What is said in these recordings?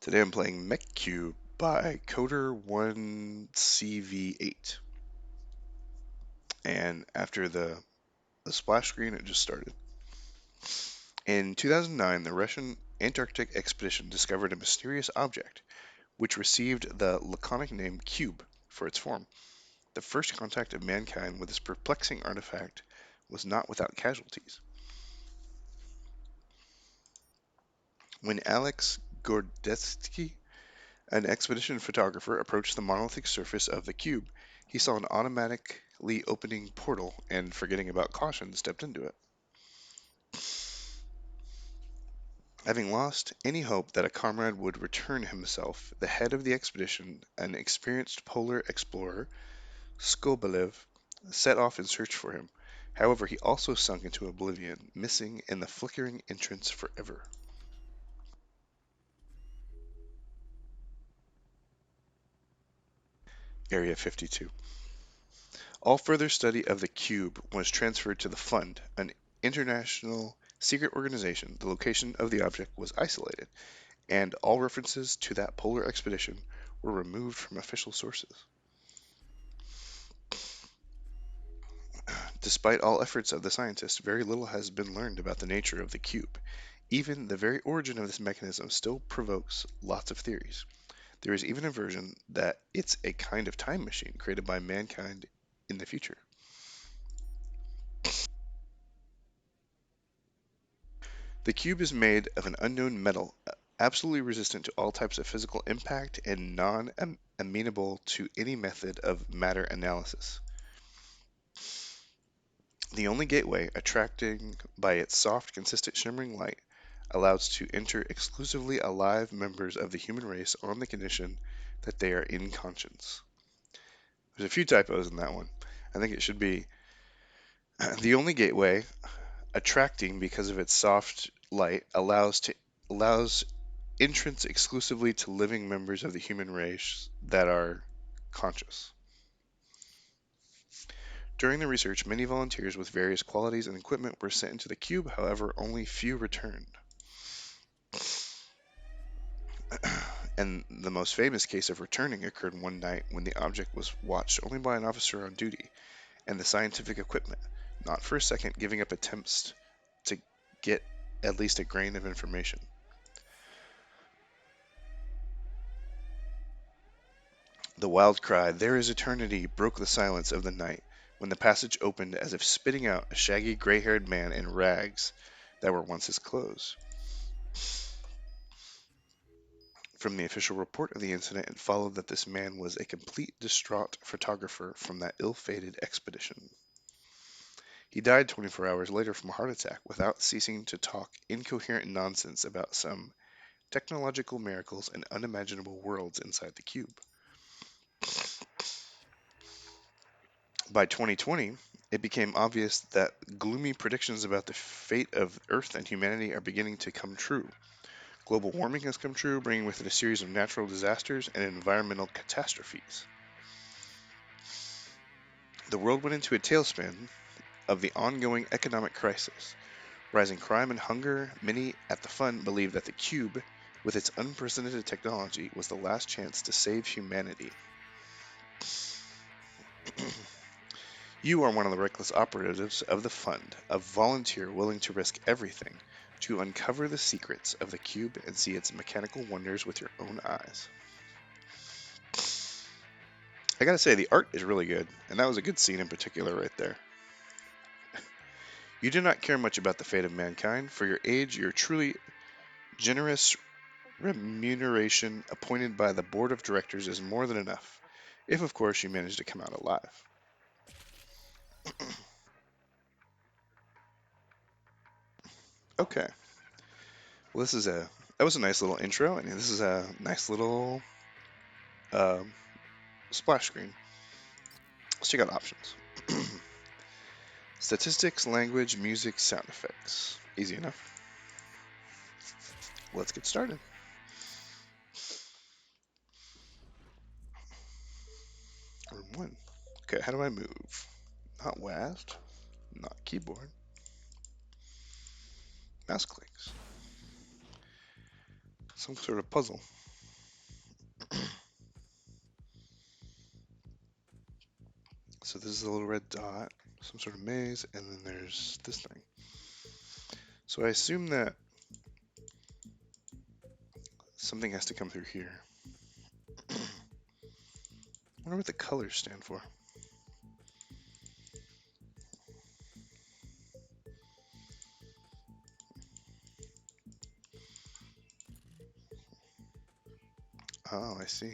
Today I'm playing MechCube by Coder1CV8. And after the splash screen, it just started. In 2009, the Russian Antarctic expedition discovered a mysterious object, which received the laconic name Cube for its form. The first contact of mankind with this perplexing artifact was not without casualties. When Alex Gordetsky, an expedition photographer, approached the monolithic surface of the cube, he saw an automatically opening portal and, forgetting about caution, stepped into it. Having lost any hope that a comrade would return himself, the head of the expedition, an experienced polar explorer, Skobelev, set off in search for him. However, he also sunk into oblivion, missing in the flickering entrance forever. Area 52. All further study of the cube was transferred to the Fund, an international secret organization. The location of the object was isolated, and all references to that polar expedition were removed from official sources. Despite all efforts of the scientists, very little has been learned about the nature of the cube. Even the very origin of this mechanism still provokes lots of theories. There is even a version that it's a kind of time machine created by mankind in the future. The cube is made of an unknown metal, absolutely resistant to all types of physical impact and non-amenable to any method of matter analysis. The only gateway, attracting by its soft, consistent, shimmering light, allows to enter exclusively alive members of the human race on the condition that they are in conscience. There's a few typos in that one. I think it should be the only gateway, attracting because of its soft light, allows entrance exclusively to living members of the human race that are conscious. During the research, many volunteers with various qualities and equipment were sent into the cube, however, only few returned. And the most famous case of returning occurred one night when the object was watched only by an officer on duty and the scientific equipment, not for a second giving up attempts to get at least a grain of information. The wild cry, "There is eternity," broke the silence of the night when the passage opened as if spitting out a shaggy, gray-haired man in rags that were once his clothes. From the official report of the incident, it followed that this man was a complete distraught photographer from that ill-fated expedition. He died 24 hours later from a heart attack without ceasing to talk incoherent nonsense about some technological miracles and unimaginable worlds inside the cube. By 2020, it became obvious that gloomy predictions about the fate of Earth and humanity are beginning to come true. Global warming has come true, bringing with it a series of natural disasters and environmental catastrophes. The world went into a tailspin of the ongoing economic crisis. Rising crime and hunger, many at the Fund believed that the Cube, with its unprecedented technology, was the last chance to save humanity. You are one of the reckless operatives of the Fund, a volunteer willing to risk everything to uncover the secrets of the Cube and see its mechanical wonders with your own eyes. I gotta say, the art is really good, and that was a good scene in particular right there. You do not care much about the fate of mankind. For your age, your truly generous remuneration appointed by the board of directors is more than enough, if of course you manage to come out alive. Okay, well that was a nice little intro, and this is a nice little um, splash screen. Let's check out options. Statistics, language, music, sound effects. Easy enough. Let's get started. Room 1. Okay, how do I move? Not WASD, not keyboard. Mouse clicks. Some sort of puzzle. this is a little red dot, some sort of maze, and then there's this thing. So I assume that something has to come through here. I wonder what the colors stand for. Oh, I see.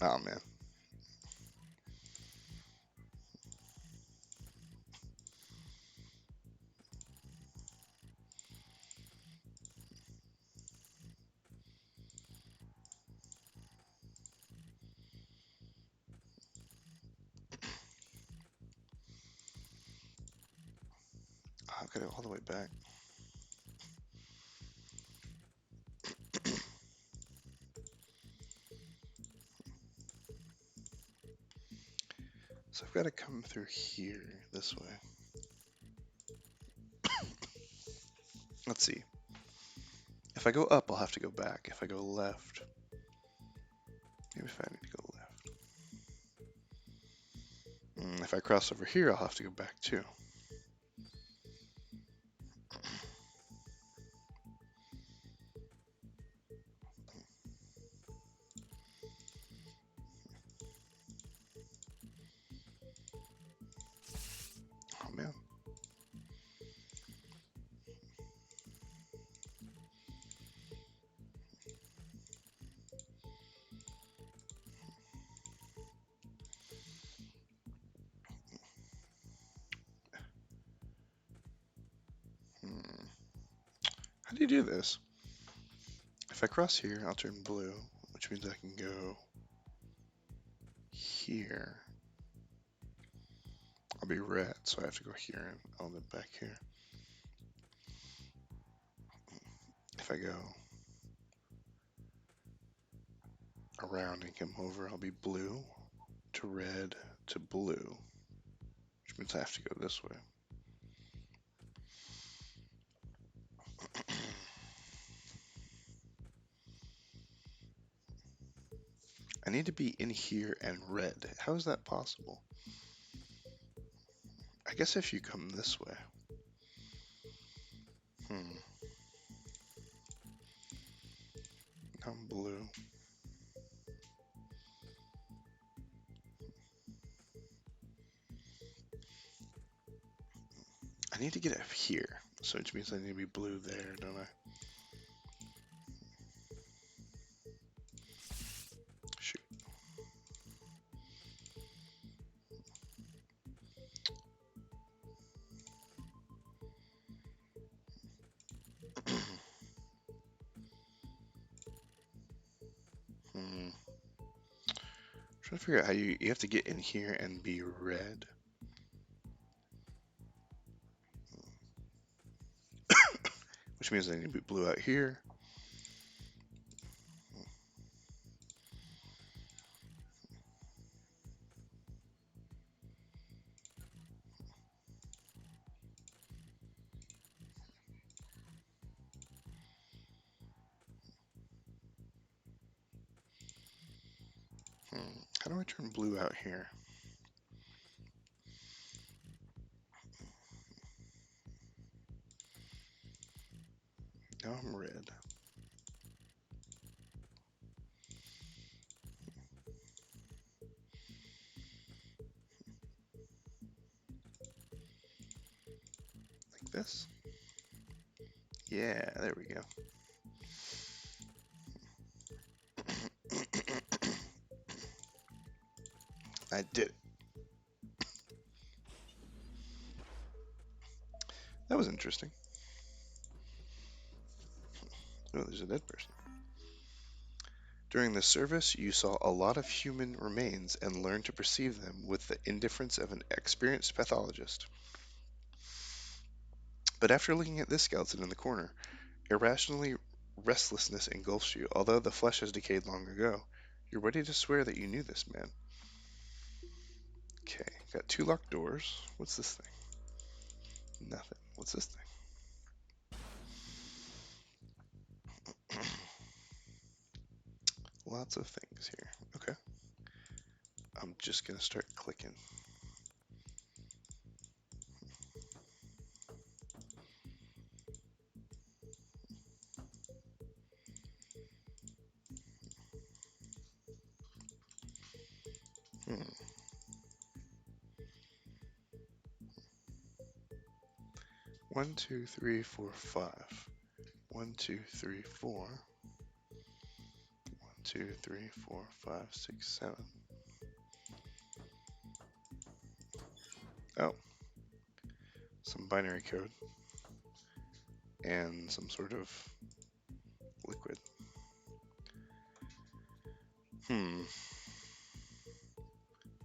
Oh man. I've got to go all the way back. So I've got to come through here this way. Let's see. If I go up, I'll have to go back. If I go left, maybe if I need to go left. If I cross over here, I'll have to go back too. Oh man. How do you do this? If I cross here, I'll turn blue, which means I can go here. I'll be red, so I have to go here and I'll then back here. If I go around and come over, I'll be blue to red to blue, which means I have to go this way. I need to be in here and red. How is that possible? I guess if you come this way. I'm blue. I need to get up here, so which means I need to be blue there, don't I? Shoot. Trying to figure out how you have to get in here and be red. Which means I need to be blue out here. How do I turn blue out here? Now I'm red. Like this? Yeah, there we go. I did it. That was interesting. Oh, there's a dead person. During this service, you saw a lot of human remains and learned to perceive them with the indifference of an experienced pathologist. But after looking at this skeleton in the corner, irrationally restlessness engulfs you. Although the flesh has decayed long ago, you're ready to swear that you knew this man. Okay, got 2 locked doors. What's this thing? Nothing. What's this thing? Lots of things here. Okay. I'm just gonna start clicking. Hmm. 1, 2, 3, 4, 5. 1, 2, 3, 4. 1, 2, 3, 4, 5, 6, 7. Oh, some binary code and some sort of liquid.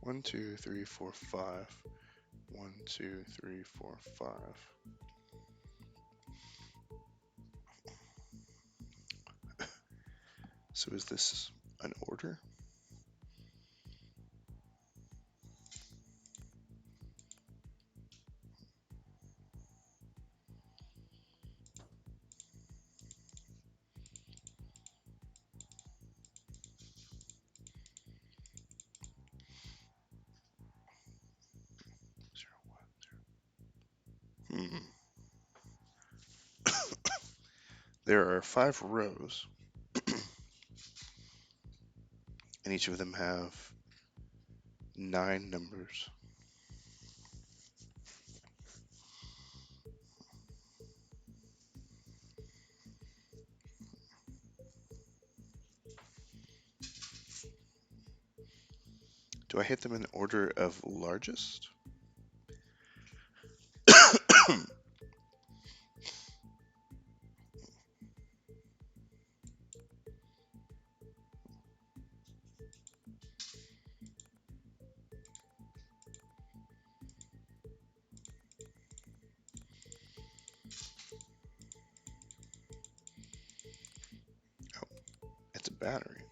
1, 2, 3, 4, 5. 1, 2, 3, 4, 5. So is this an order? Hmm. There are 5 rows, and each of them have 9 numbers. Do I hit them in order of largest? Oh, it's a battery.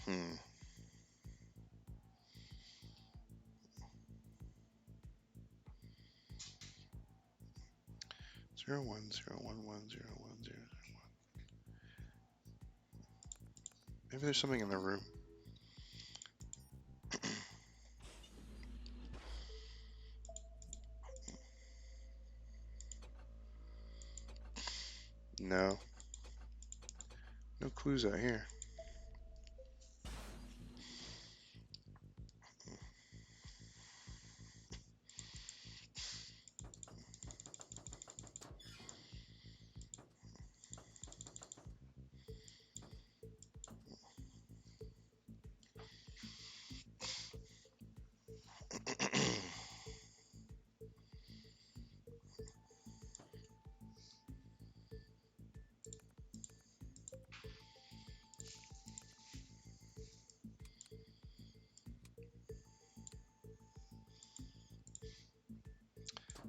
Hmm. 0, 1, 0, 1, 1, 0, 1, 0. Maybe there's something in the room. No. No clues out here.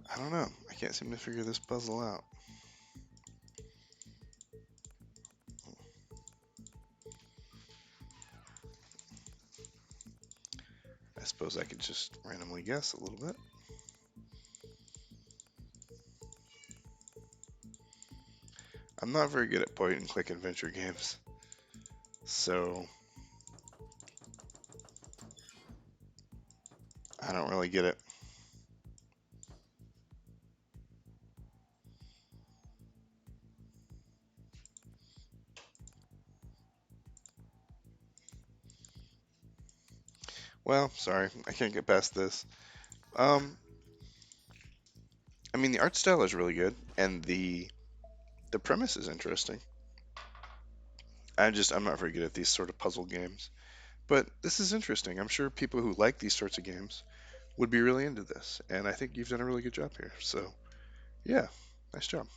I don't know. I can't seem to figure this puzzle out. I suppose I could just randomly guess a little bit. I'm not very good at point and click adventure games, so I don't really get it. Well, sorry, I can't get past this. I mean, the art style is really good, and the The premise is interesting. I'm not very good at these sort of puzzle games. But this is interesting. I'm sure people who like these sorts of games would be really into this. And I think you've done a really good job here. So, yeah, nice job.